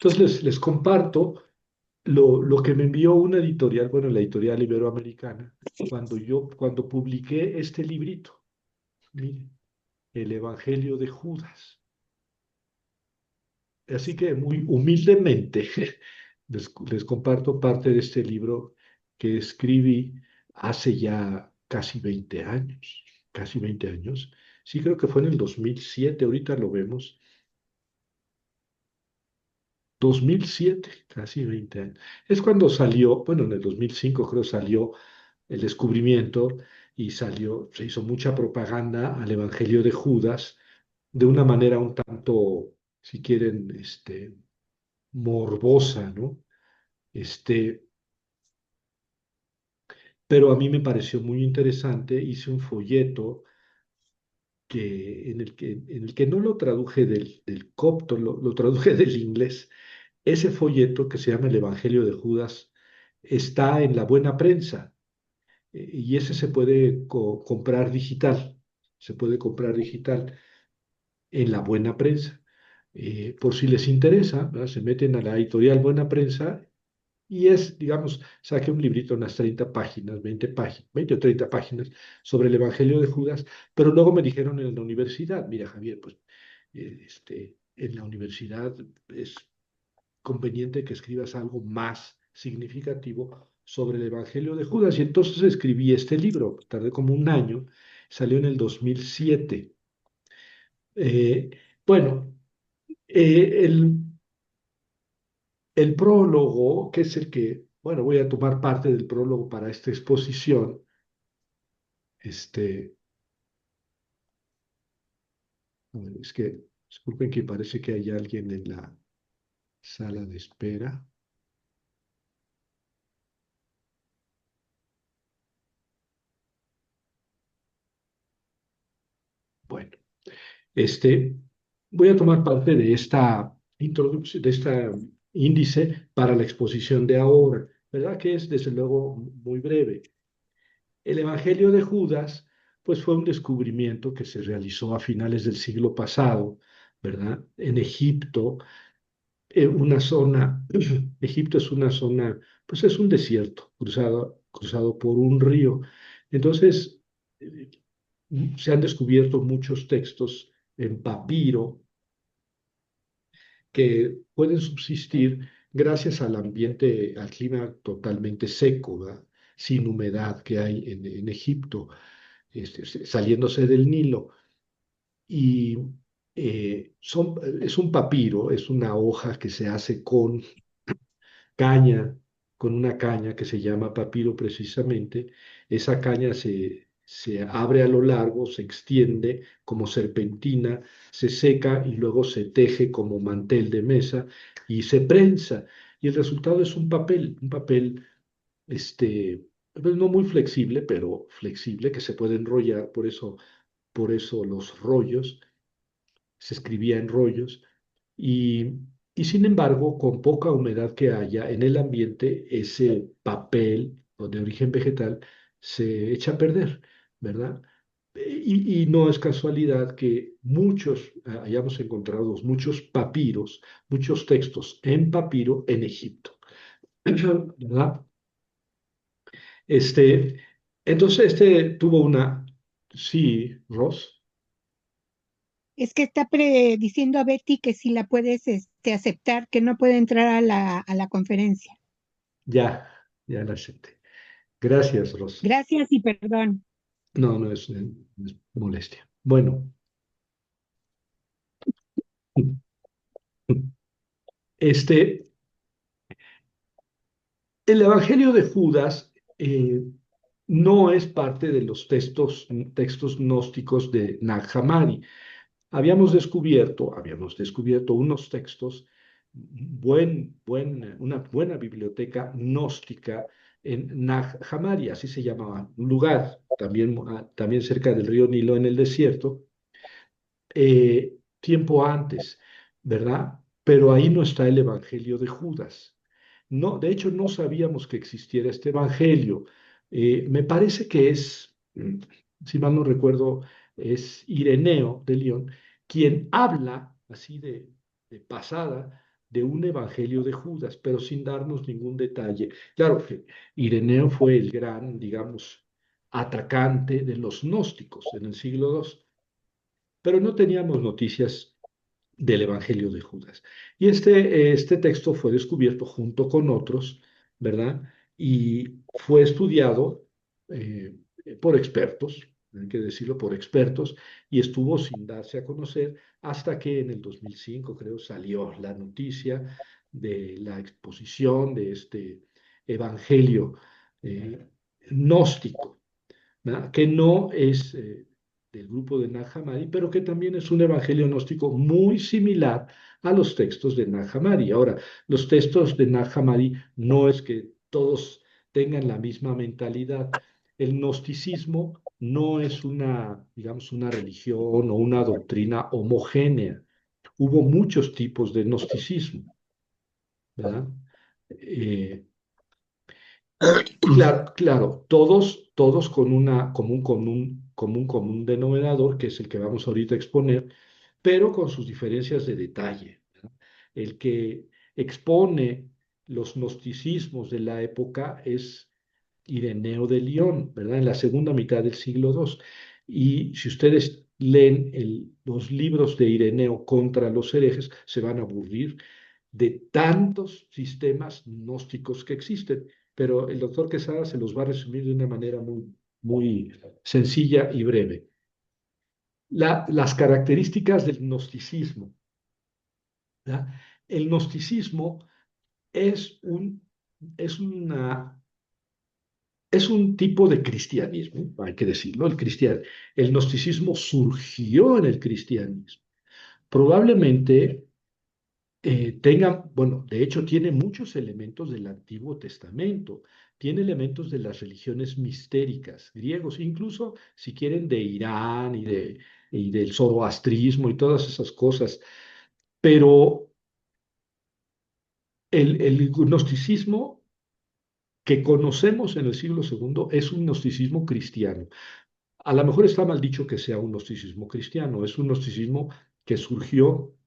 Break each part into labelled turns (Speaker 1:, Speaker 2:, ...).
Speaker 1: Entonces les comparto lo que me envió una editorial, bueno, la editorial iberoamericana, cuando publiqué este librito. Mire, el Evangelio de Judas. Así que muy humildemente les comparto parte de este libro que escribí hace ya casi 20 años. Sí, creo que fue en el 2007, ahorita lo vemos. 2007, casi 20 años. Es cuando salió, bueno, en el 2005 creo salió el descubrimiento y se hizo mucha propaganda al Evangelio de Judas de una manera un tanto, si quieren, morbosa, ¿no? Este, pero a mí me pareció muy interesante. Hice un folleto en el que no lo traduje del copto, lo traduje del inglés. Ese folleto que se llama El Evangelio de Judas está en la buena prensa, y ese se puede comprar digital. Se puede comprar digital en la buena prensa. Por si les interesa, ¿verdad? Se meten a la editorial Buena Prensa. Y digamos, saqué un librito, unas 30 páginas, 20 páginas, 20 o 30 páginas sobre el Evangelio de Judas, pero luego me dijeron en la universidad, mira Javier, pues en la universidad es conveniente que escribas algo más significativo sobre el Evangelio de Judas. Y entonces escribí este libro, tardé como un año, salió en el 2007. Eh, bueno, el prólogo, que es el que, bueno, voy a tomar parte del prólogo para esta exposición. Este, a ver, es que, disculpen que parece que hay alguien en la sala de espera. Bueno, este, voy a tomar parte de esta introducción, de esta índice para la exposición de ahora, ¿verdad? Que es desde luego muy breve. El Evangelio de Judas, pues fue un descubrimiento que se realizó a finales del siglo pasado, ¿verdad? En Egipto, una zona, Egipto es una zona, pues es un desierto cruzado por un río. Entonces, eh, se han descubierto muchos textos en papiro que pueden subsistir gracias al ambiente, al clima totalmente seco, ¿verdad? Sin humedad que hay en Egipto, saliéndose del Nilo. Y es un papiro, es una hoja que se hace caña, con una caña que se llama papiro precisamente. Esa caña se abre a lo largo, se extiende como serpentina, se seca y luego se teje como mantel de mesa y se prensa. Y el resultado es un papel, pues no muy flexible, pero flexible, que se puede enrollar, por eso los rollos, se escribía en rollos. Y sin embargo, con poca humedad que haya en el ambiente, ese papel o de origen vegetal se echa a perder, ¿verdad? Y no es casualidad que hayamos encontrado muchos papiros, muchos textos en papiro en Egipto, ¿verdad? Este, entonces, tuvo una, sí, Ross,
Speaker 2: Es que está diciendo a Betty que si la puedes aceptar, que no puede entrar a la conferencia.
Speaker 1: ya, ya la acepté. Gracias, Ross.
Speaker 2: Gracias y perdón.
Speaker 1: No, no es molestia. Bueno, este, el Evangelio de Judas no es parte de los textos gnósticos de Nag Hammadi. Habíamos descubierto unos textos, una buena biblioteca gnóstica en Nag Hammadi, así se llamaba, un lugar también cerca del río Nilo en el desierto, tiempo antes, ¿verdad? Pero ahí no está el Evangelio de Judas. No, de hecho, no sabíamos que existiera este Evangelio. Me parece que si mal no recuerdo, es Ireneo de León quien habla así de pasada de un evangelio de Judas, pero sin darnos ningún detalle. Claro que Ireneo fue el gran, digamos, atacante de los gnósticos en el siglo II, pero no teníamos noticias del Evangelio de Judas. Y este texto fue descubierto junto con otros, ¿verdad? Y fue estudiado eh, por expertos, hay que decirlo, por expertos, y estuvo sin darse a conocer hasta que en el 2005, creo, salió la noticia de la exposición de este Evangelio eh, gnóstico, ¿verdad? Que no es del grupo de Nag Hammadi, pero que también es un evangelio gnóstico muy similar a los textos de Nag Hammadi. Ahora, los textos de Nag Hammadi no es que todos tengan la misma mentalidad. El gnosticismo no es una, digamos, una religión o una doctrina homogénea. Hubo muchos tipos de gnosticismo, ¿verdad? Eh, y claro, claro, todos con una común denominador, que es el que vamos ahorita a exponer, pero con sus diferencias de detalle, ¿verdad? El que expone los gnosticismos de la época es Ireneo de León, ¿verdad? En la segunda mitad del siglo II. Y si ustedes leen los libros de Ireneo contra los herejes, se van a aburrir de tantos sistemas gnósticos que existen. Pero el doctor Quesada se los va a resumir de una manera muy sencilla y breve. Las características del gnosticismo, ¿verdad? El gnosticismo es es una, es un tipo de cristianismo, hay que decirlo, el gnosticismo surgió en el cristianismo. Probablemente bueno, de hecho tiene muchos elementos del Antiguo Testamento, tiene elementos de las religiones mistéricas griegos, incluso si quieren de Irán y del zoroastrismo y todas esas cosas, pero el gnosticismo que conocemos en el siglo segundo es un gnosticismo cristiano. A lo mejor está mal dicho que sea un gnosticismo cristiano, es un gnosticismo que surgió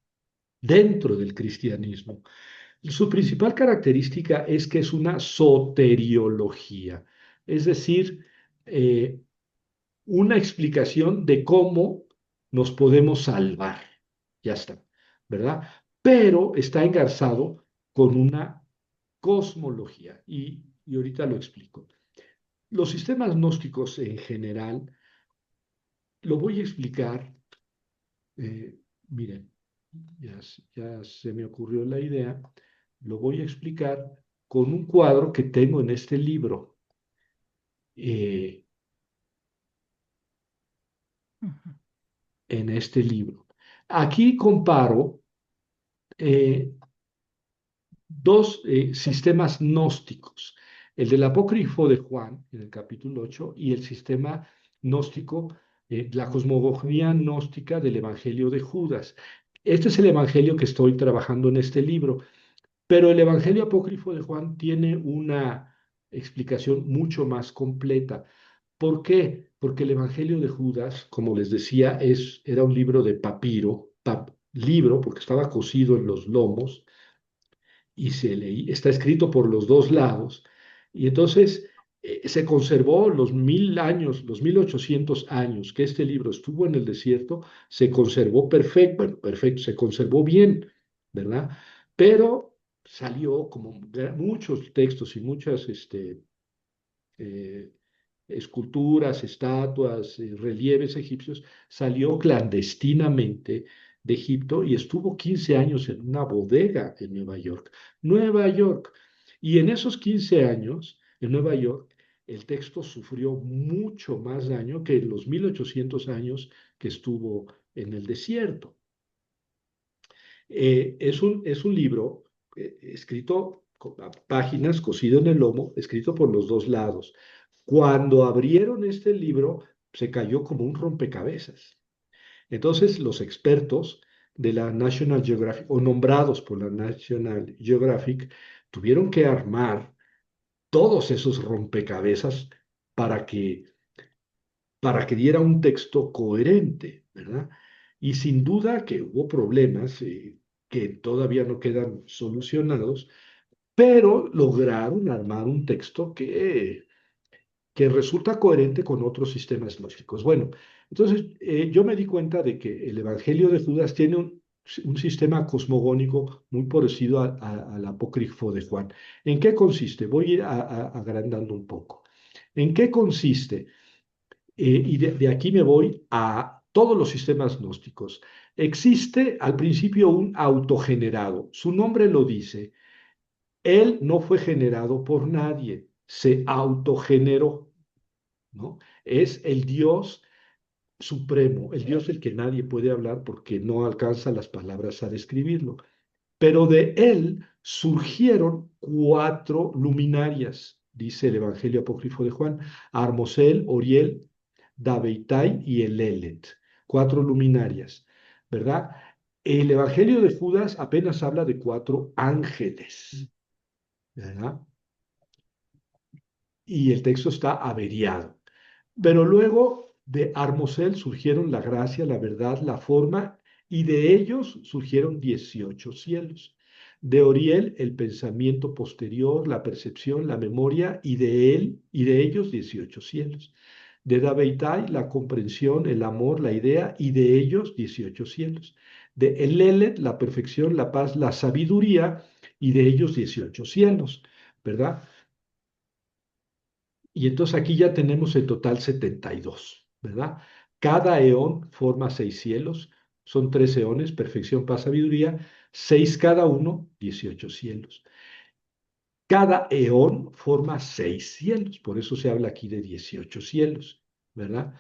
Speaker 1: dentro del cristianismo. Su principal característica es que es una soteriología, es decir, eh, una explicación de cómo nos podemos salvar. Ya está, ¿verdad? Pero está engarzado con una cosmología y ahorita lo explico. Los sistemas gnósticos en general, lo voy a explicar, eh, miren, ya se me ocurrió la idea, lo voy a explicar con un cuadro que tengo en este libro. eh,
Speaker 2: Ujú.
Speaker 1: en este libro. Aquí comparo eh, dos sistemas gnósticos, el del apócrifo de Juan, en el capítulo 8, y el sistema gnóstico, la cosmología gnóstica del Evangelio de Judas. Este es el Evangelio que estoy trabajando en este libro, pero el Evangelio apócrifo de Juan tiene una explicación mucho más completa. ¿Por qué? Porque el Evangelio de Judas, como les decía, era un libro de papiro, libro, porque estaba cosido en los lomos y está escrito por los dos lados. Y entonces se conservó los 1000 años, los 1800 años que este libro estuvo en el desierto, se conservó perfecto, bueno, perfecto, se conservó bien, ¿verdad? Pero salió como muchos textos y muchas eh, esculturas, estatuas, relieves egipcios, salió clandestinamente de Egipto y estuvo 15 años en una bodega en Nueva York. Nueva York. Y en esos 15 años en Nueva York, el texto sufrió mucho más daño que en los 1800 años que estuvo en el desierto. Es un libro escrito a páginas, cosido en el lomo, escrito por los dos lados. Cuando abrieron este libro, se cayó como un rompecabezas. Entonces, los expertos de la National Geographic, o nombrados por la National Geographic, tuvieron que armar todos esos rompecabezas para que, para que diera un texto coherente, ¿verdad? Y sin duda que hubo problemas. que todavía no quedan solucionados, pero lograron armar un texto que resulta coherente con otros sistemas lógicos. Bueno, entonces yo me di cuenta de que el Evangelio de Judas tiene un sistema cosmogónico muy parecido al apócrifo de Juan. ¿En qué consiste? Voy a ir agrandando un poco. ¿En qué consiste? Y de aquí me voy a todos los sistemas gnósticos. Existe al principio un autogenerado. Su nombre lo dice. Él no fue generado por nadie, se autogeneró, ¿no? Es el Dios supremo, el Dios del que nadie puede hablar porque no alcanza las palabras a describirlo. Pero de él surgieron cuatro luminarias, dice el Evangelio Apócrifo de Juan: Armosel, Oriel, Dabeitai y Elelet. Cuatro luminarias, ¿verdad? El Evangelio de Judas apenas habla de cuatro ángeles, ¿verdad? Y el texto está averiado. Pero luego de Armosel surgieron la gracia, la verdad, la forma, y de ellos surgieron 18 cielos. De Oriel, el pensamiento posterior, la percepción, la memoria, y de él y de ellos 18 cielos. De Dabeitai, la comprensión, el amor, la idea, y de ellos 18 cielos. De Elelet, la perfección, la paz, la sabiduría, y de ellos 18 cielos, ¿verdad? Y entonces aquí ya tenemos en total 72, ¿verdad? Cada eón forma seis cielos, son tres eones, perfección, paz, sabiduría, seis cada uno, 18 cielos. Cada eón forma seis cielos, por eso se habla aquí de 18 cielos, ¿verdad?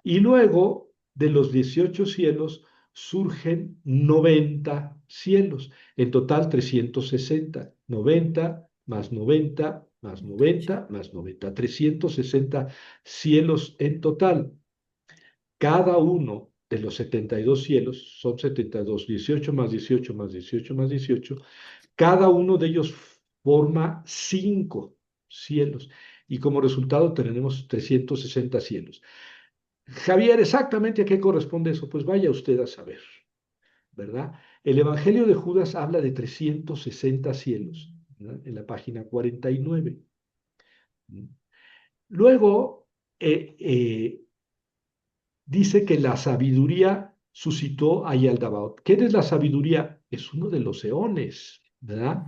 Speaker 1: Y luego de los 18 cielos surgen 90 cielos, en total 360, 90 más 90 más 90 más 90, 360 cielos en total. Cada uno de los 72 cielos son 72, 18 más 18 más 18 más 18, cada uno de ellos forma cinco cielos y como resultado tenemos 360 cielos. Javier, ¿exactamente a qué corresponde eso? Pues vaya usted a saber, ¿verdad? El Evangelio de Judas habla de 360 cielos, ¿verdad? En la página 49. Luego, dice que la sabiduría suscitó a Yaldabaoth. ¿Qué es la sabiduría? Es uno de los eones, ¿verdad?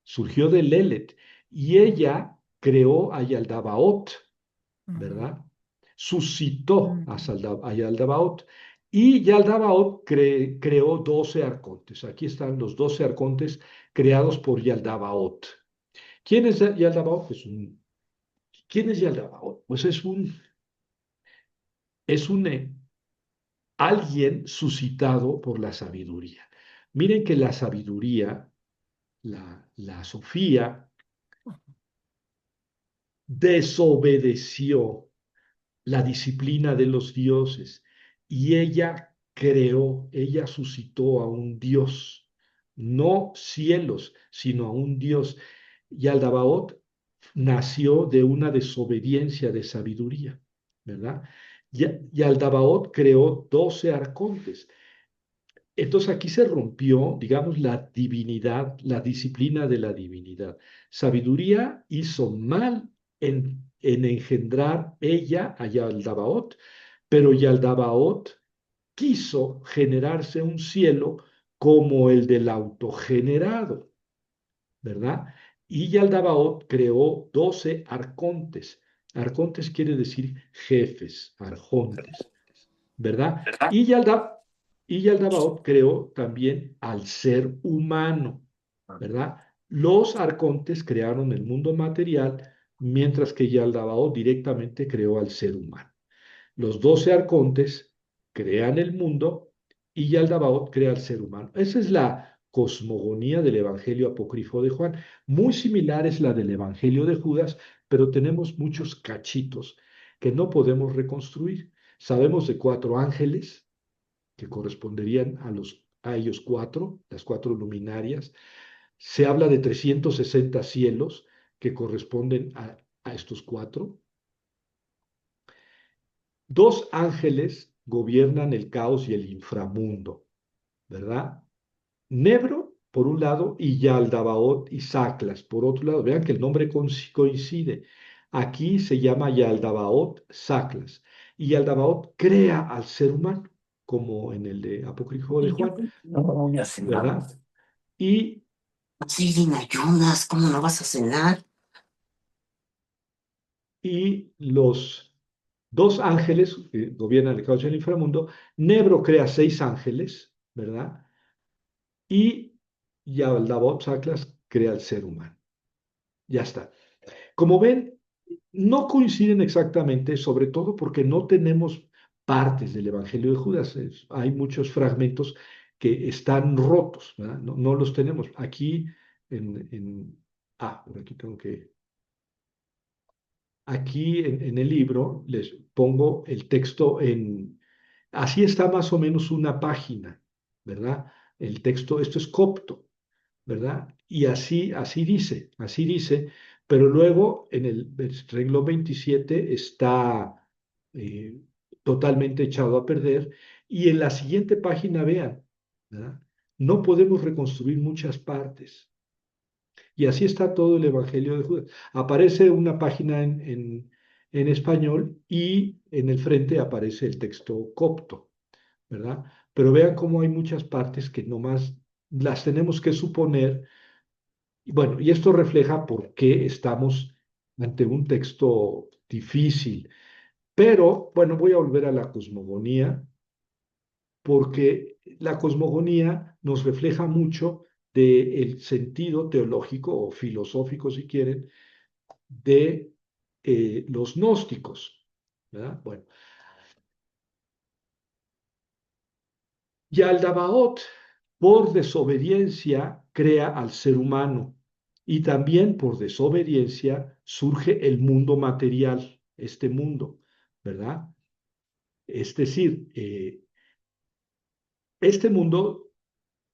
Speaker 1: Surgió de Lelet y ella creó a Yaldabaoth, ¿verdad? Suscitó a Yaldabaoth y Yaldabaoth creó 12 arcontes. Aquí están los 12 arcontes creados por Yaldabaoth. ¿Quién es Yaldabaoth? ¿Quién es Yaldabaoth? Pues es un alguien suscitado por la sabiduría. Miren que la sabiduría, la Sofía, desobedeció la disciplina de los dioses y ella suscitó a un dios, no cielos, sino a un dios. Y Aldabaoth nació de una desobediencia de sabiduría, ¿verdad? Y Aldabaoth creó 12 arcontes. Entonces aquí se rompió, digamos, la divinidad, la disciplina de la divinidad. Sabiduría hizo mal en engendrar ella a Yaldabaoth, pero Yaldabaoth quiso generarse un cielo como el del autogenerado, ¿verdad? Y Yaldabaoth creó 12 arcontes. Arcontes quiere decir jefes, arjontes, ¿verdad? Y Yaldabaoth creó también al ser humano, ¿verdad? Los arcontes crearon el mundo material, mientras que Yaldabaoth directamente creó al ser humano. Los 12 arcontes crean el mundo y Yaldabaoth crea al ser humano. Esa es la cosmogonía del Evangelio apócrifo de Juan. Muy similar es la del Evangelio de Judas, pero tenemos muchos cachitos que no podemos reconstruir. Sabemos de cuatro ángeles que corresponderían a ellos cuatro, las cuatro luminarias. Se habla de 360 cielos que corresponden a estos cuatro. Dos ángeles gobiernan el caos y el inframundo, ¿verdad? Nebro, por un lado, y Yaldabaoth y Saclas, por otro lado. Vean que el nombre coincide. Aquí se llama Yaldabaoth Saclas. Y Yaldabaoth crea al ser humano, como en el de Apócrifo de
Speaker 3: Y yo
Speaker 1: Juan,
Speaker 3: no voy a cenar.
Speaker 1: ¿verdad? Y,
Speaker 3: Sí, me ayudas, ¿cómo no vas a cenar?
Speaker 1: y los dos ángeles que gobiernan el caos y el inframundo, Nebro crea seis ángeles, ¿verdad? Y Yaldabaoth Saclas crea al ser humano. Ya está. Como ven, no coinciden exactamente, sobre todo porque no tenemos partes del Evangelio de Judas. Hay muchos fragmentos que están rotos, ¿verdad? No, no los tenemos. Aquí por aquí tengo que... Aquí en el libro les pongo el texto en... Así está más o menos una página, ¿verdad? El texto, esto es copto. ¿Verdad? Y así dice, pero luego en el renglón 27 está eh, totalmente echado a perder y en la siguiente página vean, ¿verdad? No podemos reconstruir muchas partes. Y así está todo el Evangelio de Judas. Aparece una página en español y en el frente aparece el texto copto, ¿verdad? Pero vean cómo hay muchas partes que nomás las tenemos que suponer. Y bueno, y esto refleja por qué estamos ante un texto difícil. Pero, bueno, voy a volver a la cosmogonía, porque la cosmogonía nos refleja mucho del sentido teológico o filosófico, si quieren, de los gnósticos, ¿verdad? Bueno, Yaldabaoth, por desobediencia, crea al ser humano y también por desobediencia surge el mundo material, este mundo, ¿verdad? Es decir, este mundo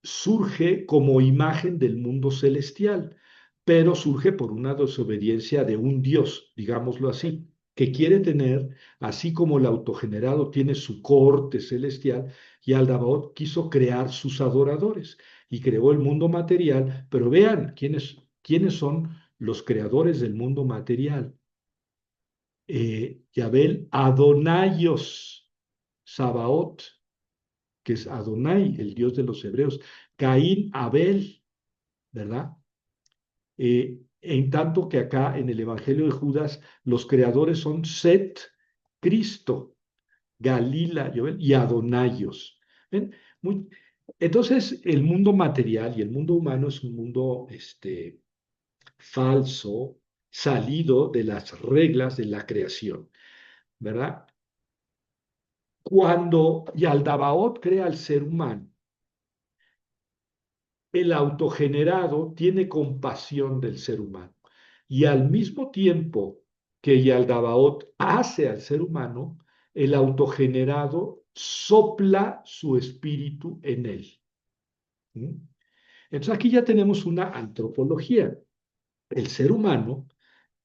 Speaker 1: surge como imagen del mundo celestial, pero surge por una desobediencia de un Dios, digámoslo así, que quiere tener, así como el autogenerado tiene su corte celestial, y Aldabaoth quiso crear sus adoradores y creó el mundo material, pero vean quiénes son los creadores del mundo material. Yabel Adonaios, Sabaoth, que es Adonai, el Dios de los hebreos, Caín, Abel, ¿verdad? En tanto que acá en el Evangelio de Judas los creadores son Set, Cristo, Galila, Joel, y Adonaios. ¿Ven? Muy- entonces el mundo material y el mundo humano es un mundo falso, salido de las reglas de la creación, ¿verdad? Cuando Yaldabaoth crea al ser humano, el autogenerado tiene compasión del ser humano y al mismo tiempo que Yaldabaoth hace al ser humano, el autogenerado sopla su espíritu en él. ¿Mm? Entonces aquí ya tenemos una antropología. El ser humano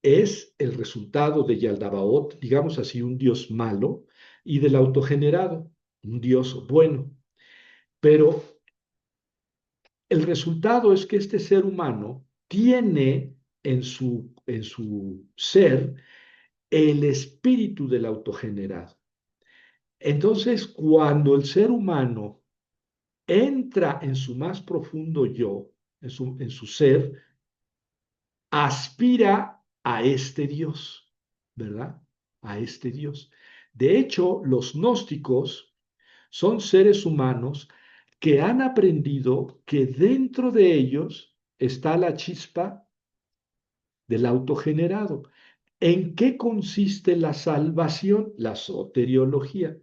Speaker 1: es el resultado de Yaldabaoth, digamos así, un dios malo, y del autogenerado, un dios bueno. Pero el resultado es que este ser humano tiene en su ser el espíritu del autogenerado. Entonces, cuando el ser humano entra en su más profundo yo, en su ser, aspira a este Dios, ¿verdad? A este Dios. De hecho, los gnósticos son seres humanos que han aprendido que dentro de ellos está la chispa del autogenerado. ¿En qué consiste la salvación? La soteriología.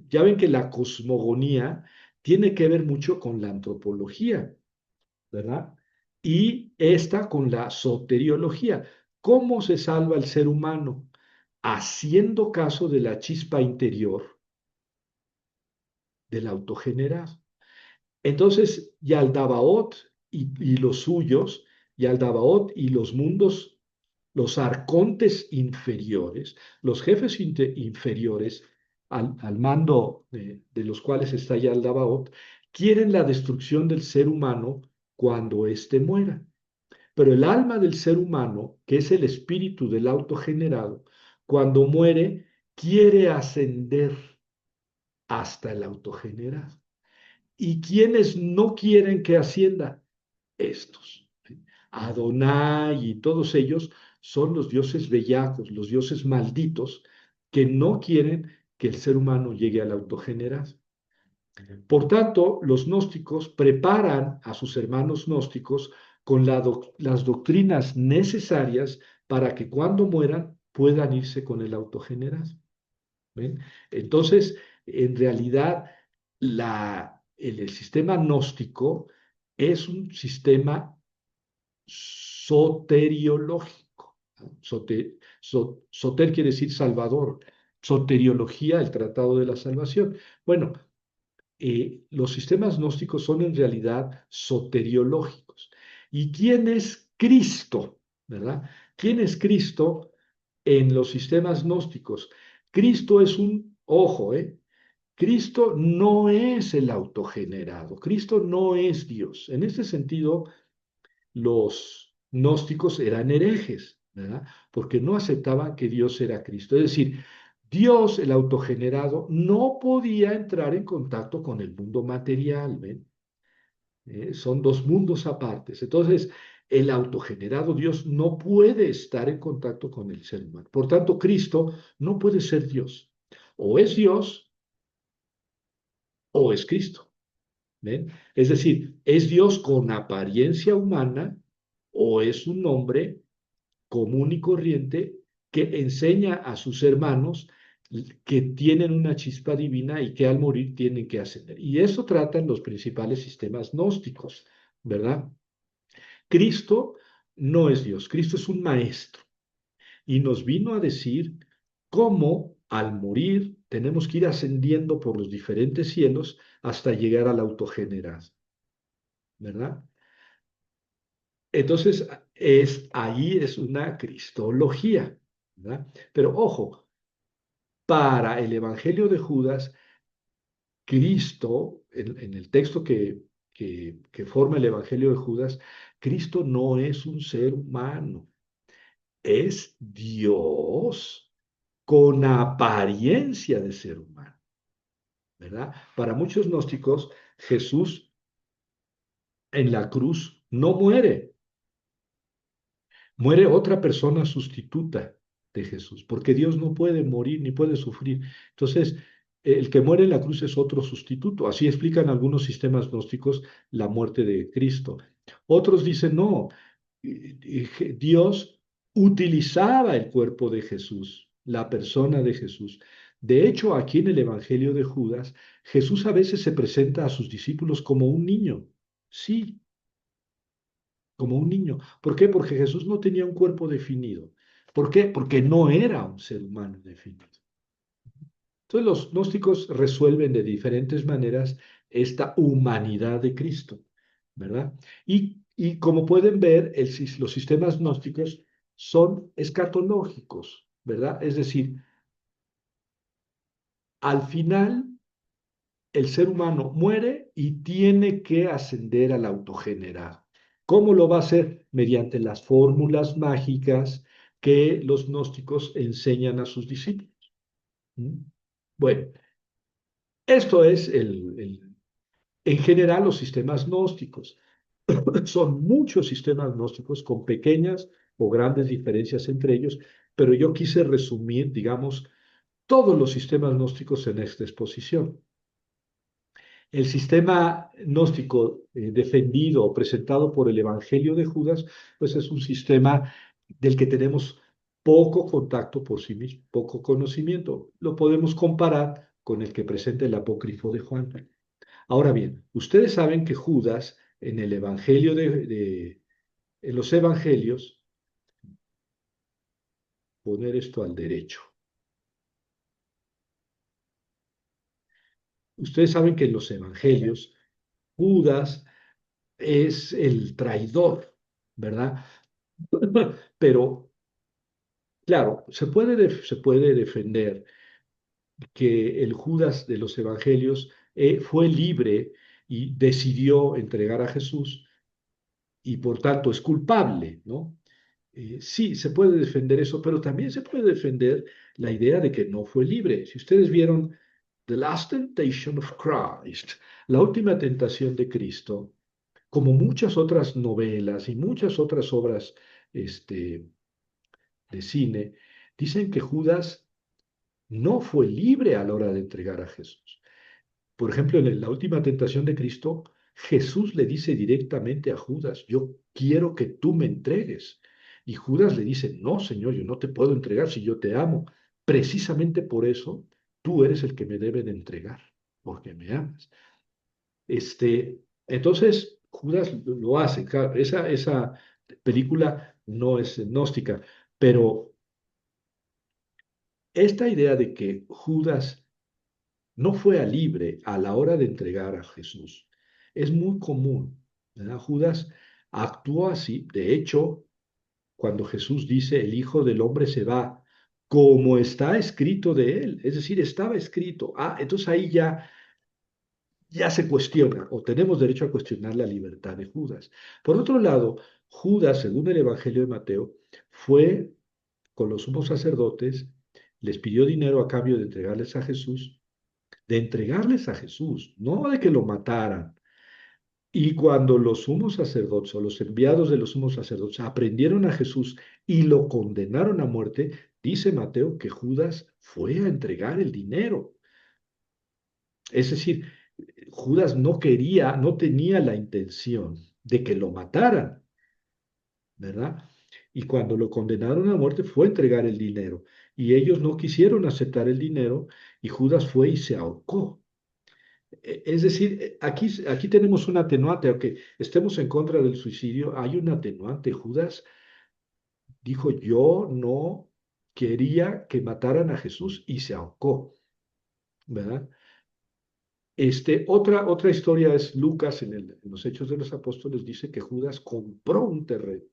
Speaker 1: Ya ven que la cosmogonía tiene que ver mucho con la antropología, ¿verdad? Y esta con la soteriología. ¿Cómo se salva el ser humano? Haciendo caso de la chispa interior del autogenerado. Entonces, Yaldabaoth y los suyos, Yaldabaoth y los mundos, los arcontes inferiores, los jefes inferiores al mando de los cuales está Yaldabaoth, quieren la destrucción del ser humano cuando éste muera. Pero el alma del ser humano, que es el espíritu del autogenerado, cuando muere, quiere ascender hasta el autogenerado. ¿Y quienes no quieren que ascienda? Estos. ¿Sí? Adonai y todos ellos son los dioses bellacos, los dioses malditos, que no quieren que el ser humano llegue al autogenerado. Por tanto, los gnósticos preparan a sus hermanos gnósticos con las doctrinas necesarias para que cuando mueran puedan irse con el autogenerado. ¿Ven? Entonces, en realidad, el sistema gnóstico es un sistema soteriológico. Soter quiere decir salvador. Soteriología, el tratado de la salvación. Bueno, los sistemas gnósticos son en realidad soteriológicos. ¿Y quién es Cristo? ¿Verdad? ¿Quién es Cristo en los sistemas gnósticos? Cristo es ojo, Cristo no es el autogenerado, Cristo no es Dios. En este sentido, los gnósticos eran herejes, ¿verdad? Porque no aceptaban que Dios era Cristo. Es decir, Dios, el autogenerado, no podía entrar en contacto con el mundo material, ¿ven? Son dos mundos apartes. Entonces, el autogenerado Dios no puede estar en contacto con el ser humano. Por tanto, Cristo no puede ser Dios. O es Dios o es Cristo. ¿Ven? Es decir, ¿es Dios con apariencia humana o es un hombre común y corriente que enseña a sus hermanos que tienen una chispa divina y que al morir tienen que ascender? Y eso tratan los principales sistemas gnósticos, ¿verdad? Cristo no es Dios, Cristo es un maestro y nos vino a decir cómo al morir tenemos que ir ascendiendo por los diferentes cielos hasta llegar al autogenerado, ¿verdad? Entonces, ahí es una cristología, ¿verdad? Pero ojo, para el Evangelio de Judas, Cristo, en el texto que forma el Evangelio de Judas, Cristo no es un ser humano, es Dios con apariencia de ser humano, ¿verdad? Para muchos gnósticos, Jesús en la cruz no muere, muere otra persona sustituta de Jesús, porque Dios no puede morir ni puede sufrir. Entonces, el que muere en la cruz es otro sustituto. Así explican algunos sistemas gnósticos la muerte de Cristo. Otros dicen, no, Dios utilizaba el cuerpo de Jesús, la persona de Jesús. De hecho, aquí en el Evangelio de Judas, Jesús a veces se presenta a sus discípulos como un niño. Sí, como un niño. ¿Por qué? Porque Jesús no tenía un cuerpo definido. ¿Por qué? Porque no era un ser humano definido. Entonces los gnósticos resuelven de diferentes maneras esta humanidad de Cristo, ¿verdad? Y como pueden ver, los sistemas gnósticos son escatológicos, ¿verdad? Es decir, al final el ser humano muere y tiene que ascender al autogenerado. ¿Cómo lo va a hacer? Mediante las fórmulas mágicas que los gnósticos enseñan a sus discípulos. ¿Mm? Bueno, esto es en general los sistemas gnósticos. Son muchos sistemas gnósticos con pequeñas o grandes diferencias entre ellos, pero yo quise resumir, digamos, todos los sistemas gnósticos en esta exposición. El sistema gnóstico defendido o presentado por el Evangelio de Judas, pues es un sistema del que tenemos poco contacto por sí mismo, poco conocimiento. Lo podemos comparar con el que presenta el apócrifo de Juan. Ahora bien, ustedes saben que Judas en el Evangelio en los Evangelios, poner esto al derecho. Ustedes saben que en los Evangelios Judas es el traidor, ¿verdad? Pero, claro, se puede defender que el Judas de los evangelios fue libre y decidió entregar a Jesús y por tanto es culpable, ¿no? Sí, se puede defender eso, pero también se puede defender la idea de que no fue libre. Si ustedes vieron The Last Temptation of Christ, la última tentación de Cristo, como muchas otras novelas y muchas otras obras de cine, dicen que Judas no fue libre a la hora de entregar a Jesús. Por ejemplo, en la última tentación de Cristo, Jesús le dice directamente a Judas, yo quiero que tú me entregues. Y Judas le dice, no, Señor, yo no te puedo entregar si yo te amo. Precisamente por eso, tú eres el que me debe de entregar, porque me amas. Entonces, Judas lo hace. Claro, esa película no es gnóstica, pero esta idea de que Judas no fue a libre a la hora de entregar a Jesús es muy común, ¿verdad? Judas actuó así. De hecho, cuando Jesús dice, el Hijo del Hombre se va, como está escrito de él, es decir, estaba escrito. Entonces ahí ya se cuestiona, o tenemos derecho a cuestionar la libertad de Judas. Por otro lado, Judas, según el Evangelio de Mateo, fue con los sumos sacerdotes, les pidió dinero a cambio de entregarles a Jesús, no de que lo mataran. Y cuando los sumos sacerdotes o los enviados de los sumos sacerdotes aprendieron a Jesús y lo condenaron a muerte, dice Mateo que Judas fue a entregar el dinero. Es decir, Judas no quería, no tenía la intención de que lo mataran, ¿verdad? Y cuando lo condenaron a muerte fue a entregar el dinero. Y ellos no quisieron aceptar el dinero y Judas fue y se ahorcó. Es decir, aquí tenemos un atenuante, aunque estemos en contra del suicidio, hay un atenuante. Judas dijo, yo no quería que mataran a Jesús y se ahorcó, ¿verdad? Otra historia es Lucas en los Hechos de los Apóstoles, dice que Judas compró un terreno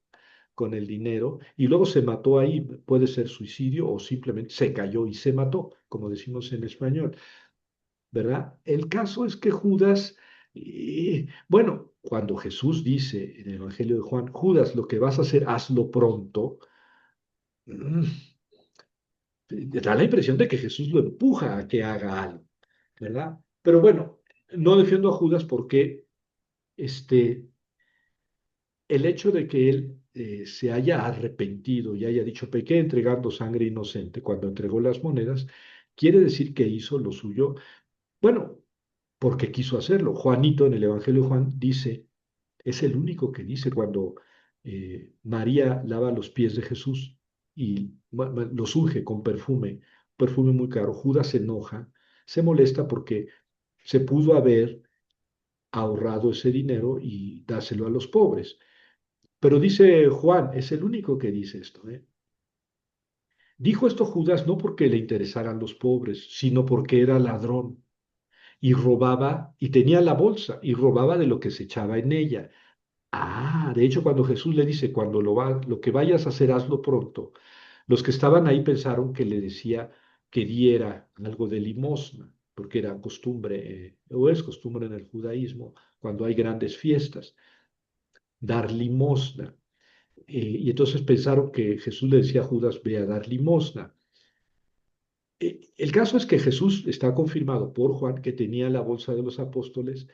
Speaker 1: con el dinero y luego se mató ahí. Puede ser suicidio o simplemente se cayó y se mató, como decimos en español. ¿Verdad? El caso es que Judas, bueno, cuando Jesús dice en el Evangelio de Juan, Judas, lo que vas a hacer, hazlo pronto, mm, da la impresión de que Jesús lo empuja a que haga algo, ¿verdad? Pero bueno, no defiendo a Judas porque este, el hecho de que él se haya arrepentido y haya dicho, pequé entregando sangre inocente cuando entregó las monedas, quiere decir que hizo lo suyo. Bueno, porque quiso hacerlo. Juanito en el Evangelio de Juan dice, es el único que dice cuando María lava los pies de Jesús y los unge con perfume muy caro. Judas se enoja, se molesta porque se pudo haber ahorrado ese dinero y dárselo a los pobres. Pero dice Juan, es el único que dice esto, ¿eh? Dijo esto Judas no porque le interesaran los pobres, sino porque era ladrón y robaba y tenía la bolsa y robaba de lo que se echaba en ella. De hecho, cuando Jesús le dice, lo que vayas a hacer, hazlo pronto, los que estaban ahí pensaron que le decía que diera algo de limosna, porque era costumbre, o es costumbre en el judaísmo, cuando hay grandes fiestas, dar limosna. Y entonces pensaron que Jesús le decía a Judas, ve a dar limosna. El caso es que Jesús está confirmado por Juan que tenía la bolsa de los apóstoles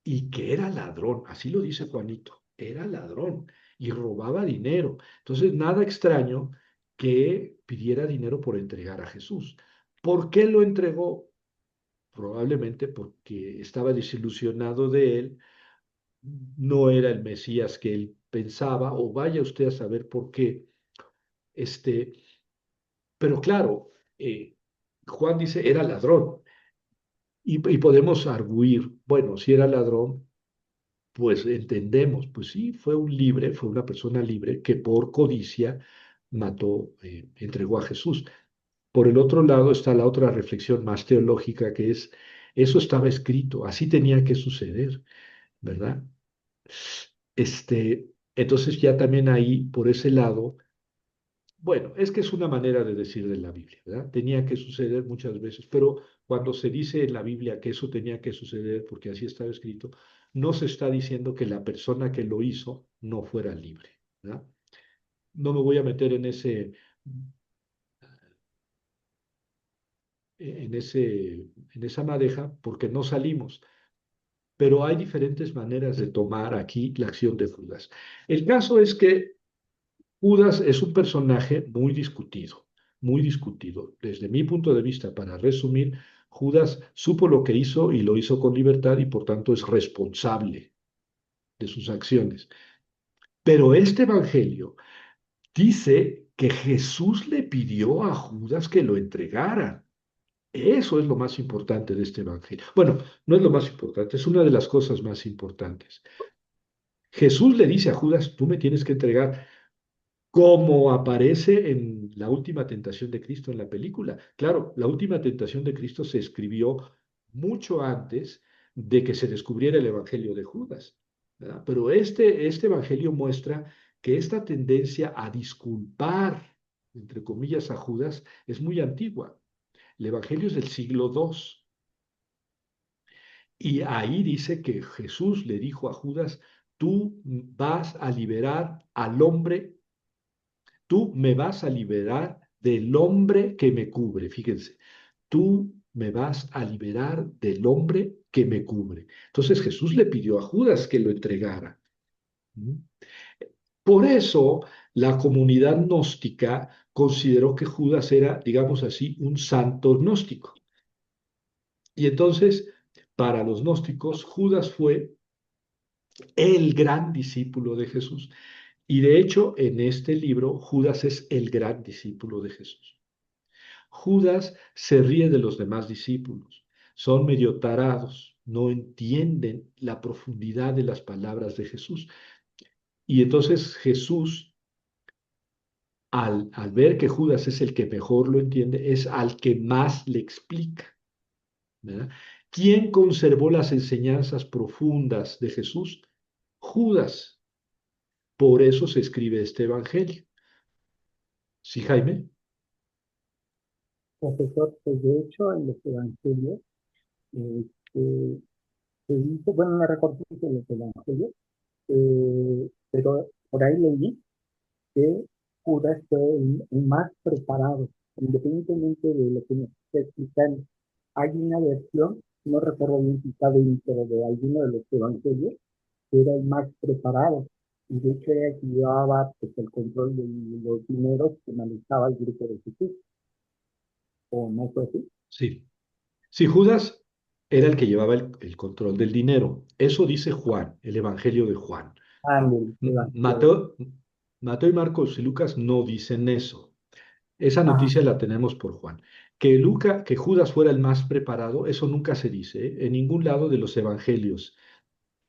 Speaker 1: y que era ladrón, así lo dice Juanito, era ladrón y robaba dinero. Entonces, nada extraño que pidiera dinero por entregar a Jesús. ¿Por qué lo entregó? Probablemente porque estaba desilusionado de él, no era el Mesías que él pensaba, o vaya usted a saber por qué. Este, pero claro, Juan dice, era ladrón. Y podemos arguir, bueno, si era ladrón, pues entendemos, pues sí, fue un libre, fue una persona libre que por codicia mató, entregó a Jesús. Por el otro lado está la otra reflexión más teológica que es, eso estaba escrito, así tenía que suceder, ¿verdad? Entonces ya también ahí, por ese lado, Bueno, es que es una manera de decir de la Biblia, ¿verdad? Tenía que suceder muchas veces, pero cuando se dice en la Biblia que eso tenía que suceder porque así estaba escrito, no se está diciendo que la persona que lo hizo no fuera libre, ¿verdad? No me voy a meter en esa madeja porque no salimos, pero hay diferentes maneras de tomar aquí la acción de Judas. El caso es que Judas es un personaje muy discutido, muy discutido. Desde mi punto de vista, para resumir, Judas supo lo que hizo y lo hizo con libertad y por tanto es responsable de sus acciones. Pero este evangelio dice que Jesús le pidió a Judas que lo entregara. Eso es lo más importante de este evangelio. Bueno, no es lo más importante, es una de las cosas más importantes. Jesús le dice a Judas, tú me tienes que entregar, como aparece en la última tentación de Cristo en la película. Claro, la última tentación de Cristo se escribió mucho antes de que se descubriera el Evangelio de Judas, ¿verdad? Pero este Evangelio muestra que esta tendencia a disculpar, entre comillas, a Judas es muy antigua. El Evangelio es del siglo II. Y ahí dice que Jesús le dijo a Judas, tú vas a liberar al hombre, tú me vas a liberar del hombre que me cubre. Fíjense, tú me vas a liberar del hombre que me cubre. Entonces Jesús le pidió a Judas que lo entregara. ¿Mm? Por eso la comunidad gnóstica consideró que Judas era, digamos así, un santo gnóstico. Y entonces, para los gnósticos, Judas fue el gran discípulo de Jesús. Y de hecho, en este libro, Judas es el gran discípulo de Jesús. Judas se ríe de los demás discípulos. Son medio tarados, no entienden la profundidad de las palabras de Jesús. Y entonces Jesús, al ver que Judas es el que mejor lo entiende, es al que más le explica, ¿verdad? ¿Quién conservó las enseñanzas profundas de Jesús? Judas. Por eso se escribe este evangelio. ¿Sí, Jaime?
Speaker 4: Profesor, pues de hecho en los evangelios, que se dice, bueno, no recuerdo si de los evangelios, pero por ahí leí que Judas fue el más preparado, independientemente de lo que nos está explicando. Hay una versión, no recuerdo bien si está dentro de alguno de los evangelios, que era el más preparado, y de hecho era el que llevaba pues, el control de los dineros que manejaba el grupo de Jesús, o no fue así.
Speaker 1: Sí. Sí, Judas era el que llevaba el control del dinero. Eso dice Juan, el Evangelio de Juan.
Speaker 4: Ah, en el evangelio.
Speaker 1: Mateo y Marcos y Lucas no dicen eso. Esa
Speaker 4: Ah,
Speaker 1: noticia la tenemos por Juan. Que Judas fuera el más preparado, eso nunca se dice, ¿eh? En ningún lado de los evangelios.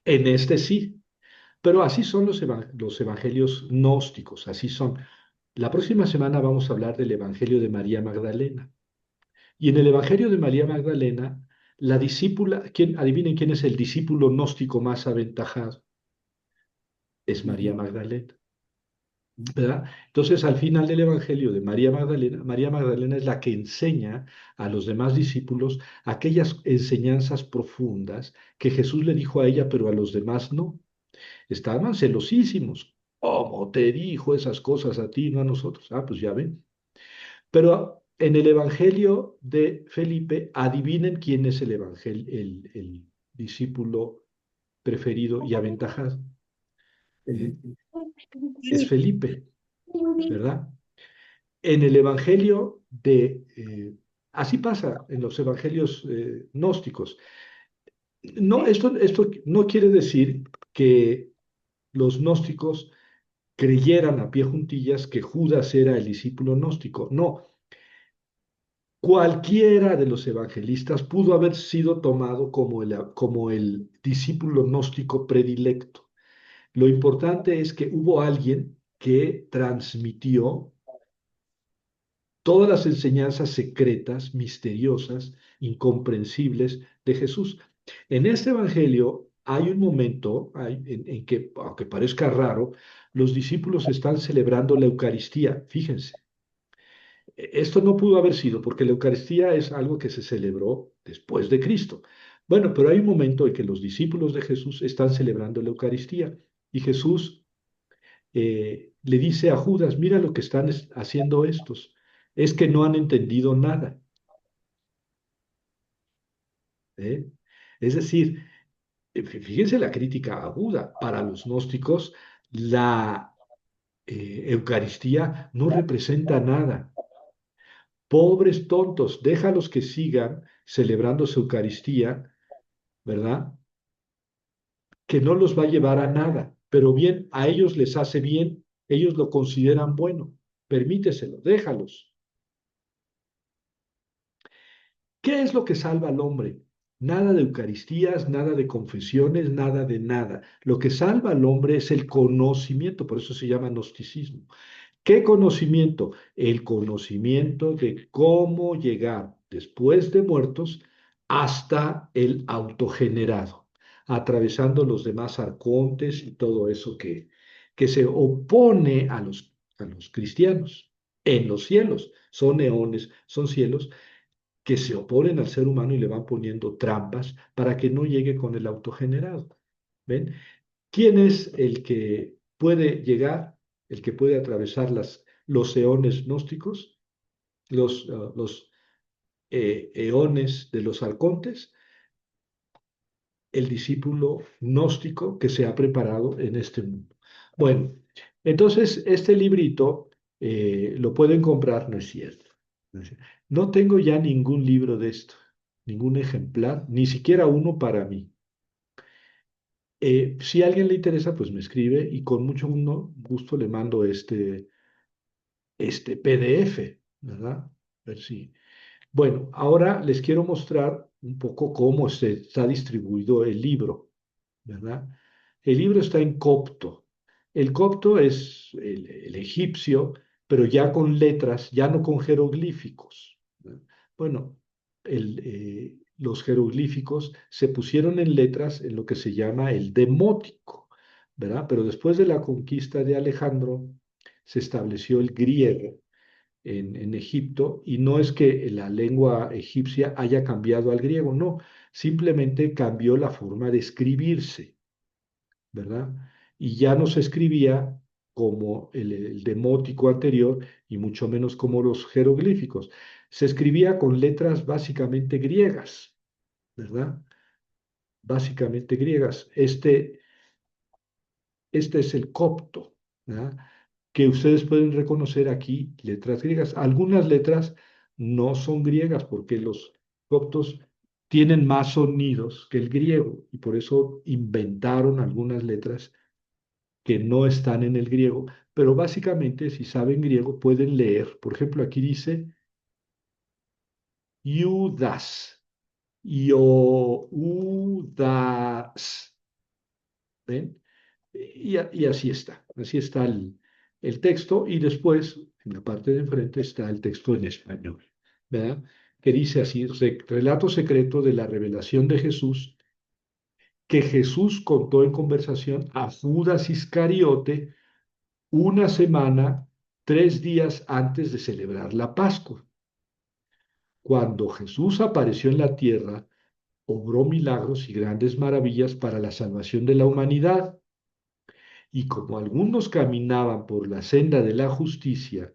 Speaker 1: En este sí. Pero así son los evangelios gnósticos, así son. La próxima semana vamos a hablar del Evangelio de María Magdalena. Y en el Evangelio de María Magdalena, la discípula, adivinen quién es el discípulo gnóstico más aventajado, es María
Speaker 4: ujú,
Speaker 1: Magdalena, ¿verdad? Entonces, al final del Evangelio de María Magdalena es la que enseña a los demás discípulos aquellas enseñanzas profundas que Jesús le dijo a ella, pero a los demás no. Estaban celosísimos. ¿Cómo te dijo esas cosas a ti, no a nosotros? Ah, pues ya ven. Pero en el Evangelio de Felipe, adivinen quién es el discípulo preferido y aventajado. ¿Eh?
Speaker 4: Felipe.
Speaker 1: Es Felipe, ¿verdad? En el Evangelio así pasa en los evangelios gnósticos. No, esto no quiere decir que los gnósticos creyeran a pie juntillas que Judas era el discípulo gnóstico. No, cualquiera de los evangelistas pudo haber sido tomado como el discípulo gnóstico predilecto. Lo importante es que hubo alguien que transmitió todas las enseñanzas secretas, misteriosas, incomprensibles de Jesús. En este evangelio hay un momento en que, aunque parezca raro, los discípulos están celebrando la Eucaristía. Fíjense, Esto no pudo haber sido porque la Eucaristía es algo que se celebró después de Cristo. Bueno, pero hay un momento en que los discípulos de Jesús están celebrando la Eucaristía y Jesús le dice a Judas, mira lo que están haciendo estos, es que no han entendido nada. ¿Eh? Es decir, fíjense la crítica aguda. Para los gnósticos, la Eucaristía no representa nada. Pobres tontos, déjalos que sigan celebrando su Eucaristía, ¿verdad? Que no los va a llevar a nada, pero bien, a ellos les hace bien, ellos lo consideran bueno, permíteselo, déjalos. ¿Qué es lo que salva al hombre? Nada de Eucaristías, nada de confesiones, nada de nada. Lo que salva al hombre es el conocimiento, por eso se llama gnosticismo. ¿Qué conocimiento? El conocimiento de cómo llegar después de muertos hasta el autogenerado, atravesando los demás arcontes y todo eso que se opone a los cristianos en los cielos. Son eones, son cielos que se oponen al ser humano y le van poniendo trampas para que no llegue con el autogenerado. ¿Ven? ¿Quién es el que puede llegar, el que puede atravesar los eones gnósticos, los eones de los arcontes? El discípulo gnóstico que se ha preparado en este mundo. Bueno, entonces este librito lo pueden comprar, no es cierto. No tengo ya ningún libro de esto, ningún ejemplar, ni siquiera uno para mí. Si a alguien le interesa, pues me escribe y con mucho gusto le mando este PDF, ¿verdad? A ver si. Bueno, ahora les quiero mostrar un poco cómo se está distribuido el libro, ¿verdad? El libro está en copto. El copto es el egipcio, pero ya con letras, ya no con jeroglíficos, ¿verdad? Bueno, los jeroglíficos se pusieron en letras en lo que se llama el demótico, ¿verdad? Pero después de la conquista de Alejandro se estableció el griego en Egipto y no es que la lengua egipcia haya cambiado al griego, no, simplemente cambió la forma de escribirse, ¿verdad? Y ya no se escribía como el demótico anterior y mucho menos como los jeroglíficos. Se escribía con letras básicamente griegas, ¿verdad? Básicamente griegas. Este es el copto, ¿verdad? Que ustedes pueden reconocer aquí letras griegas. Algunas letras no son griegas porque los coptos tienen más sonidos que el griego y por eso inventaron algunas letras que no están en el griego, pero básicamente si saben griego pueden leer. Por ejemplo, aquí dice Iudas, Ioudas, ¿ven? Y así está el texto y después en la parte de enfrente está el texto en español, ¿verdad? Que dice así, relato secreto de la revelación de Jesús, que Jesús contó en conversación a Judas Iscariote una semana, 3 días antes de celebrar la Pascua. Cuando Jesús apareció en la tierra, obró milagros y grandes maravillas para la salvación de la humanidad. Y como algunos caminaban por la senda de la justicia,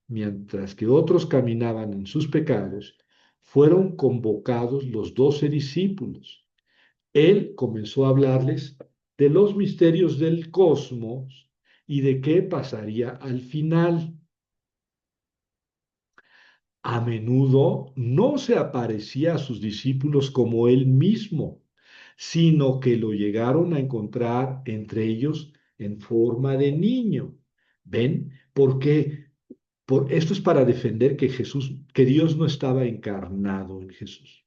Speaker 1: mientras que otros caminaban en sus pecados, fueron convocados los 12 discípulos. Él comenzó a hablarles de los misterios del cosmos y de qué pasaría al final. A menudo no se aparecía a sus discípulos como él mismo, sino que lo llegaron a encontrar entre ellos en forma de niño. ¿Ven? Porque esto es para defender que que Dios no estaba encarnado en Jesús,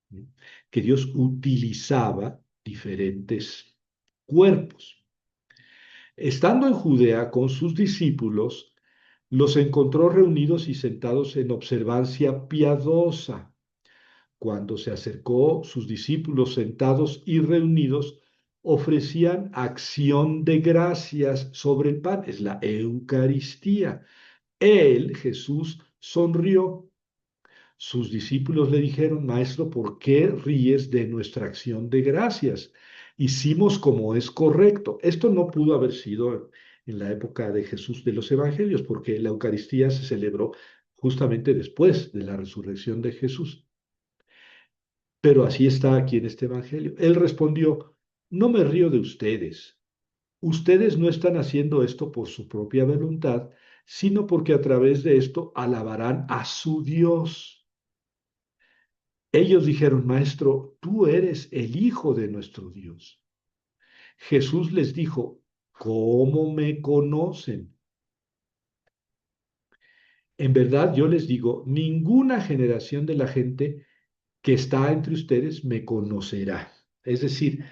Speaker 1: ¿sí? Que Dios utilizaba diferentes cuerpos. Estando en Judea con sus discípulos, los encontró reunidos y sentados en observancia piadosa. Cuando se acercó, sus discípulos sentados y reunidos ofrecían acción de gracias sobre el pan, es la Eucaristía. Él, Jesús, sonrió. Sus discípulos le dijeron, Maestro, ¿por qué ríes de nuestra acción de gracias? Hicimos como es correcto. Esto no pudo haber sido en la época de Jesús de los Evangelios, porque la Eucaristía se celebró justamente después de la resurrección de Jesús. Pero así está aquí en este Evangelio. Él respondió, no me río de ustedes. Ustedes no están haciendo esto por su propia voluntad, sino porque a través de esto alabarán a su Dios. Ellos dijeron, Maestro, tú eres el Hijo de nuestro Dios. Jesús les dijo, ¿cómo me conocen? En verdad yo les digo, ninguna generación de la gente que está entre ustedes me conocerá. Es decir,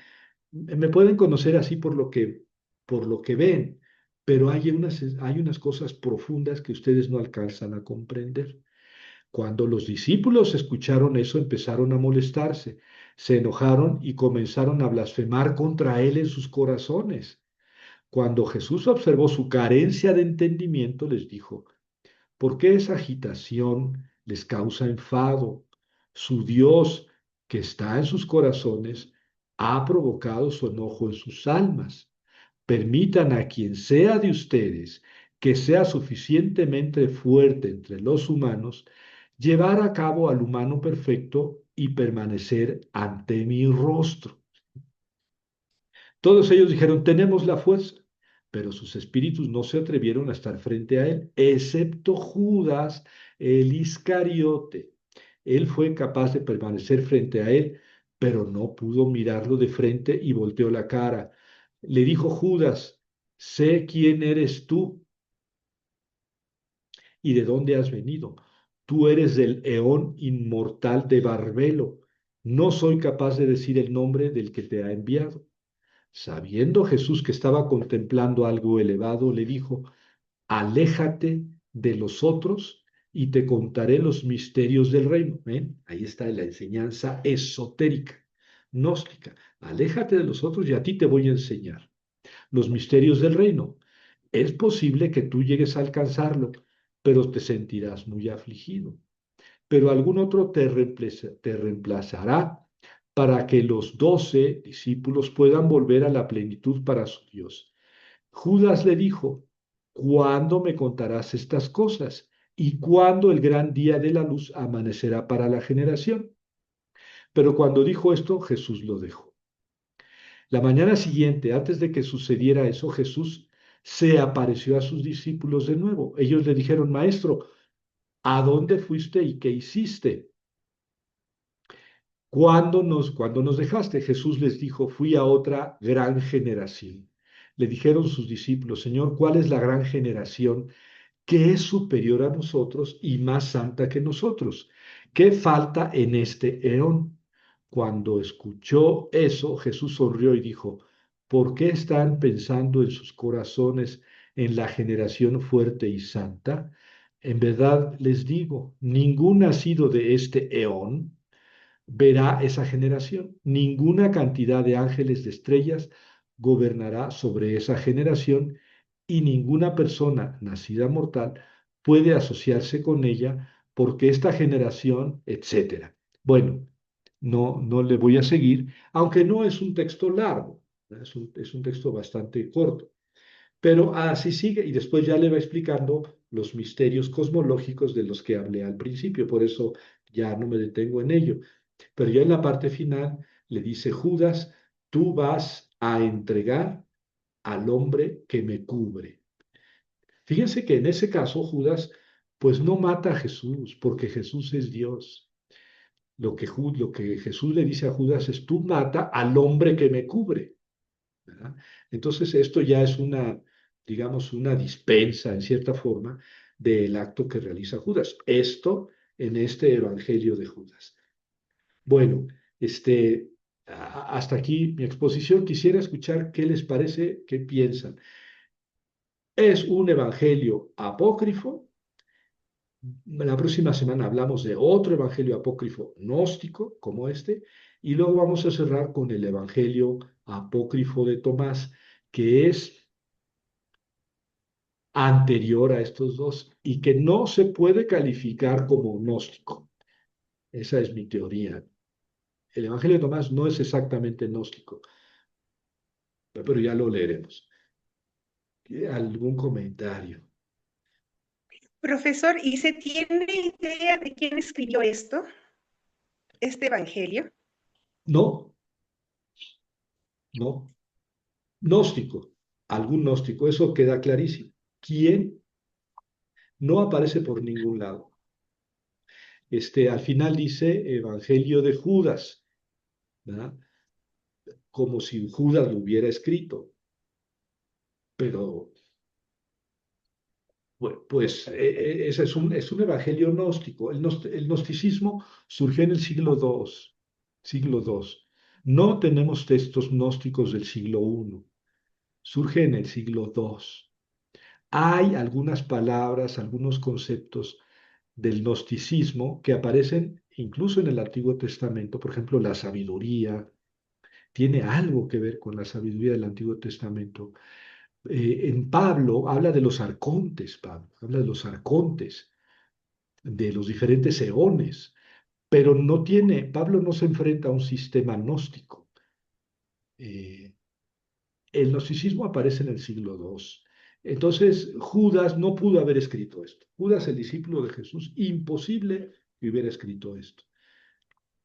Speaker 1: me pueden conocer así por lo que ven, pero hay unas cosas profundas que ustedes no alcanzan a comprender. Cuando los discípulos escucharon eso, empezaron a molestarse, se enojaron y comenzaron a blasfemar contra él en sus corazones. Cuando Jesús observó su carencia de entendimiento, les dijo, ¿por qué esa agitación les causa enfado? Su Dios, que está en sus corazones, ha provocado su enojo en sus almas. Permitan a quien sea de ustedes que sea suficientemente fuerte entre los humanos, llevar a cabo al humano perfecto y permanecer ante mi rostro. Todos ellos dijeron, tenemos la fuerza, pero sus espíritus no se atrevieron a estar frente a él, excepto Judas, el Iscariote. Él fue capaz de permanecer frente a él, pero no pudo mirarlo de frente y volteó la cara. Le dijo Judas, sé quién eres tú y de dónde has venido. Tú eres del eón inmortal de Barbelo. No soy capaz de decir el nombre del que te ha enviado. Sabiendo Jesús que estaba contemplando algo elevado, le dijo, aléjate de los otros y te contaré los misterios del reino. ¿Ven? Ahí está la enseñanza esotérica, gnóstica. Aléjate de los otros y a ti te voy a enseñar los misterios del reino. Es posible que tú llegues a alcanzarlo, pero te sentirás muy afligido. Pero algún otro te reemplazará para que los 12 discípulos puedan volver a la plenitud para su Dios. Judas le dijo, ¿cuándo me contarás estas cosas? ¿Y cuándo el gran día de la luz amanecerá para la generación? Pero cuando dijo esto, Jesús lo dejó. La mañana siguiente, antes de que sucediera eso, Jesús se apareció a sus discípulos de nuevo. Ellos le dijeron, Maestro, ¿a dónde fuiste y qué hiciste? Cuando nos dejaste? Jesús les dijo, fui a otra gran generación. Le dijeron sus discípulos, Señor, ¿cuál es la gran generación que es superior a nosotros y más santa que nosotros? ¿Qué falta en este eón? Cuando escuchó eso, Jesús sonrió y dijo, ¿por qué están pensando en sus corazones en la generación fuerte y santa? En verdad les digo, ningún nacido de este eón verá esa generación. Ninguna cantidad de ángeles de estrellas gobernará sobre esa generación y ninguna persona nacida mortal puede asociarse con ella porque esta generación, etcétera. Bueno, no le voy a seguir, aunque no es un texto largo, es un texto bastante corto, pero así sigue y después ya le va explicando los misterios cosmológicos de los que hablé al principio, por eso ya no me detengo en ello. Pero ya en la parte final le dice Judas, tú vas a entregar al hombre que me cubre. Fíjense que en ese caso Judas pues no mata a Jesús porque Jesús es Dios. Lo que Jesús le dice a Judas es, tú mata al hombre que me cubre. ¿Verdad? Entonces esto ya es una, digamos, una dispensa en cierta forma del acto que realiza Judas. Esto en este Evangelio de Judas. Bueno, hasta aquí mi exposición. Quisiera escuchar qué les parece, qué piensan. Es un evangelio apócrifo. La próxima semana hablamos de otro evangelio apócrifo gnóstico como este, y luego vamos a cerrar con el evangelio apócrifo de Tomás, que es anterior a estos dos y que no se puede calificar como gnóstico. Esa es mi teoría. El Evangelio de Tomás no es exactamente gnóstico, pero ya lo leeremos. ¿Algún comentario?
Speaker 5: Profesor, ¿y se tiene idea de quién escribió esto, este evangelio?
Speaker 1: No, no. Gnóstico, algún gnóstico, eso queda clarísimo. ¿Quién? No aparece por ningún lado. Al final dice Evangelio de Judas, ¿verdad? Como si Judas lo hubiera escrito, pero pues ese es un evangelio gnóstico. El gnosticismo surgió en el siglo II. No tenemos textos gnósticos del siglo I, surge en el siglo II. Hay algunas palabras, algunos conceptos del gnosticismo que aparecen incluso en el Antiguo Testamento. Por ejemplo, la sabiduría tiene algo que ver con la sabiduría del Antiguo Testamento. En Pablo habla de los arcontes, Pablo, habla de los arcontes, de los diferentes eones, pero Pablo no se enfrenta a un sistema gnóstico. Eh, el gnosticismo aparece en el siglo II. Entonces, Judas no pudo haber escrito esto. Judas, el discípulo de Jesús, imposible que hubiera escrito esto.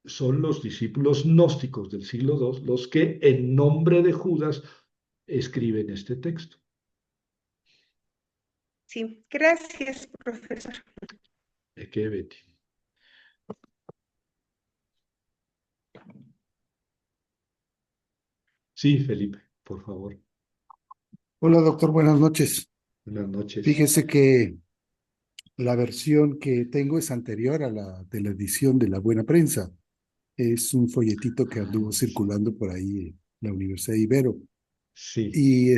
Speaker 1: Son los discípulos gnósticos del siglo II los que en nombre de Judas escriben este texto.
Speaker 5: Sí, gracias, profesor.
Speaker 1: ¿De qué, Betty? Sí, Felipe, por favor.
Speaker 6: Hola, doctor, buenas noches.
Speaker 1: Buenas noches.
Speaker 6: Fíjese que la versión que tengo es anterior a la de la edición de La Buena Prensa. Es un folletito que anduvo circulando por ahí en la Universidad de Ibero.
Speaker 1: Sí,
Speaker 6: Y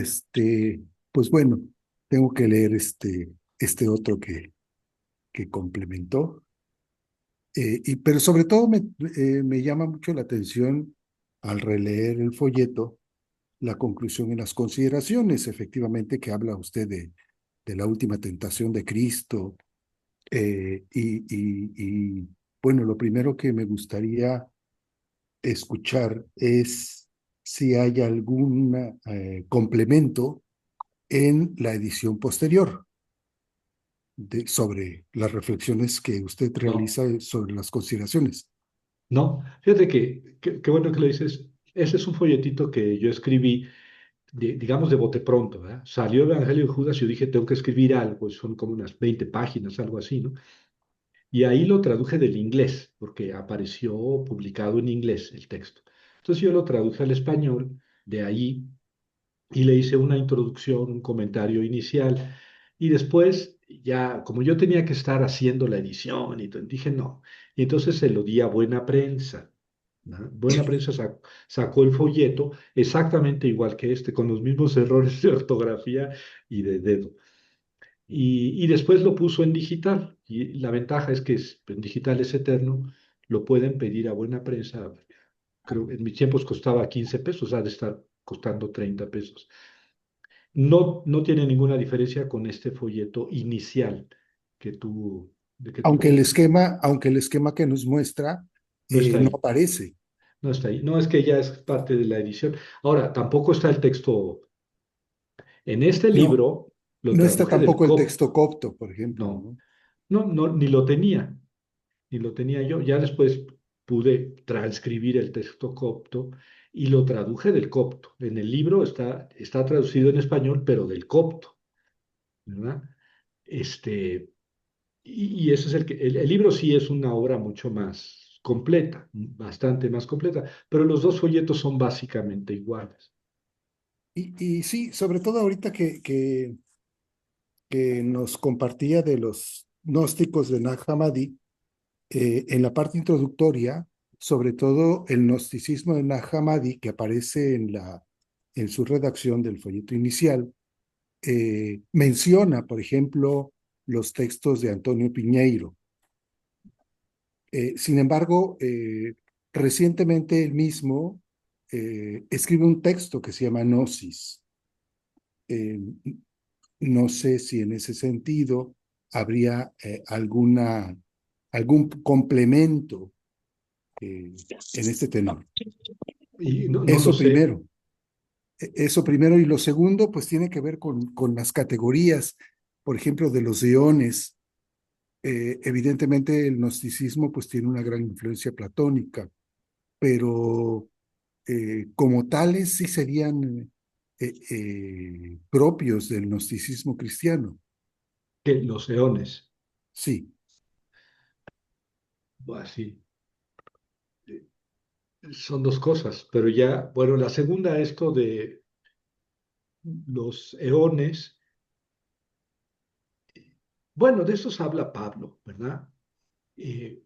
Speaker 6: pues bueno, tengo que leer este otro que complementó. Pero sobre todo me llama mucho la atención al releer el folleto, la conclusión en las consideraciones, efectivamente, que habla usted de la última tentación de Cristo. Bueno, lo primero que me gustaría escuchar es si hay algún complemento en la edición posterior sobre las reflexiones que usted
Speaker 1: no,
Speaker 6: realiza sobre las consideraciones.
Speaker 1: no. Fíjate qué bueno que lo dices. Ese es un folletito que yo escribí, digamos, de bote pronto, ¿verdad? Salió el Evangelio de Judas y yo dije, tengo que escribir algo, son como unas 20 páginas, algo así, ¿no? Y ahí lo traduje del inglés, porque apareció publicado en inglés el texto. Entonces yo lo traduje al español, de ahí, y le hice una introducción, un comentario inicial, y después ya, como yo tenía que estar haciendo la edición, y dije no, y entonces se lo di a Buena Prensa, ¿no? Buena Prensa sacó el folleto exactamente igual que este, con los mismos errores de ortografía y de dedo. Y después lo puso en digital, y la ventaja es que en digital es eterno, lo pueden pedir a Buena Prensa, creo que en mis tiempos costaba 15 pesos, ha de estar costando 30 pesos. No tiene ninguna diferencia con este folleto inicial que tú comentas.
Speaker 6: Aunque el esquema que nos muestra
Speaker 1: No está
Speaker 6: no
Speaker 1: ahí,
Speaker 6: aparece,
Speaker 1: no está ahí. No, es que ya es parte de la edición. Ahora, tampoco está el texto. En este
Speaker 6: no,
Speaker 1: libro lo
Speaker 6: no está
Speaker 1: traduje del
Speaker 6: tampoco el
Speaker 1: COP.
Speaker 6: texto copto, por ejemplo,
Speaker 1: No,
Speaker 6: ¿no?
Speaker 1: no, no, ni lo tenía yo. Ya después pude transcribir el texto copto y lo traduje del copto. En el libro está traducido en español, pero del copto, ¿verdad? Este, y ese es el libro sí es una obra mucho más completa, bastante más completa, pero los dos folletos son básicamente iguales.
Speaker 6: Y sí, sobre todo ahorita que nos compartía de los gnósticos de Nag Hammadi, en la parte introductoria, sobre todo el gnosticismo de Nag Hammadi, que aparece en su redacción del folleto inicial, menciona, por ejemplo, los textos de Antonio Piñeiro. Sin embargo, recientemente él mismo escribe un texto que se llama Gnosis. Eh, no sé si en ese sentido habría algún complemento en este tenor.
Speaker 1: Y no lo
Speaker 6: Eso
Speaker 1: sé.
Speaker 6: primero. Eso primero. Y lo segundo, pues tiene que ver con las categorías, por ejemplo, de los eones. Evidentemente el gnosticismo pues tiene una gran influencia platónica, pero como tales sí serían propios del gnosticismo cristiano.
Speaker 1: Que los eones,
Speaker 6: Sí,
Speaker 1: así, son dos cosas, pero ya, bueno, la segunda, esto de los eones, bueno, de esos habla Pablo, ¿verdad? Eh,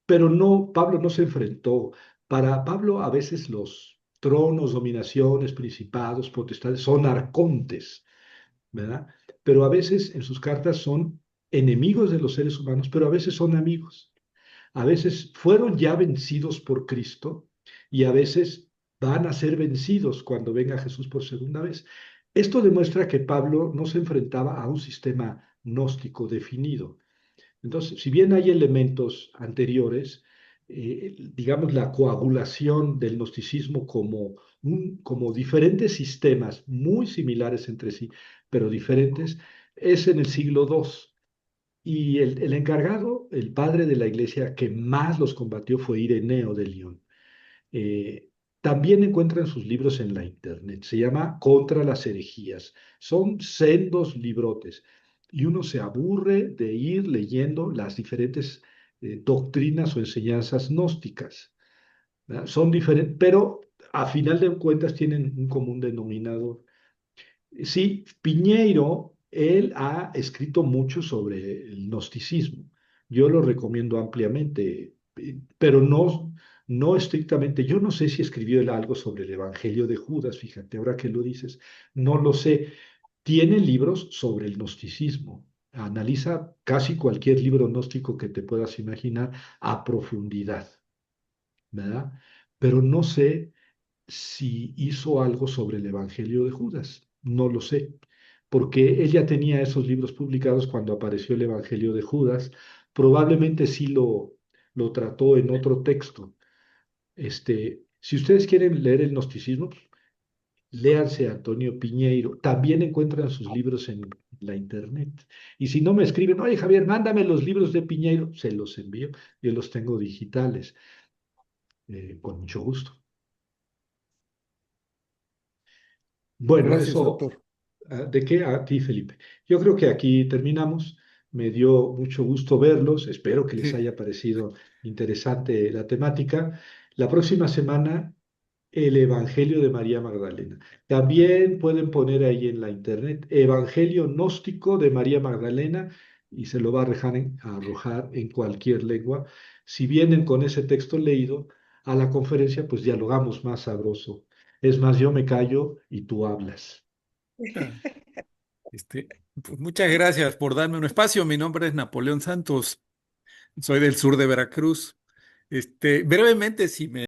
Speaker 1: pero no, Pablo no se enfrentó. Para Pablo a veces los tronos, dominaciones, principados, potestades son arcontes, ¿verdad? Pero a veces en sus cartas son enemigos de los seres humanos, pero a veces son amigos. A veces fueron ya vencidos por Cristo y a veces van a ser vencidos cuando venga Jesús por segunda vez. Esto demuestra que Pablo no se enfrentaba a un sistema gnóstico definido. Entonces, si bien hay elementos anteriores, digamos la coagulación del gnosticismo como diferentes sistemas muy similares entre sí, pero diferentes, es en el siglo II. Y el encargado, el padre de la iglesia que más los combatió fue Ireneo de León. Eh, También encuentran sus libros en la internet. Se llama Contra las herejías. Son sendos librotes y uno se aburre de ir leyendo las diferentes doctrinas o enseñanzas gnósticas, ¿verdad? Son diferentes, pero a final de cuentas tienen un común denominador. Sí, Piñeiro, él ha escrito mucho sobre el gnosticismo. Yo lo recomiendo ampliamente, pero no estrictamente. Yo no sé si escribió él algo sobre el Evangelio de Judas, fíjate, ahora que lo dices, no lo sé. Tiene libros sobre el gnosticismo. Analiza casi cualquier libro gnóstico que te puedas imaginar a profundidad, ¿verdad? Pero no sé si hizo algo sobre el Evangelio de Judas. No lo sé, porque él ya tenía esos libros publicados cuando apareció el Evangelio de Judas. Probablemente sí lo trató en otro texto. Si ustedes quieren leer el gnosticismo, léanse a Antonio Piñeiro. También encuentran sus libros en la internet. Y si no me escriben, oye Javier, mándame los libros de Piñeiro, se los envío. Yo los tengo digitales, con mucho gusto. Bueno,
Speaker 6: gracias,
Speaker 1: eso.
Speaker 6: doctor.
Speaker 1: ¿De qué? A ti, Felipe. Yo creo que aquí terminamos. Me dio mucho gusto verlos. Espero que les
Speaker 7: Sí.
Speaker 1: haya parecido interesante la temática. La próxima semana, el Evangelio de María Magdalena. También pueden poner ahí en la internet Evangelio gnóstico de María Magdalena y se lo va a arrojar en cualquier lengua. Si vienen con ese texto leído a la conferencia, pues dialogamos más sabroso. Es más, yo me callo y tú hablas.
Speaker 7: Ah, pues muchas gracias por darme un espacio. Mi nombre es Napoleón Santos. Soy del sur de Veracruz. Brevemente, si me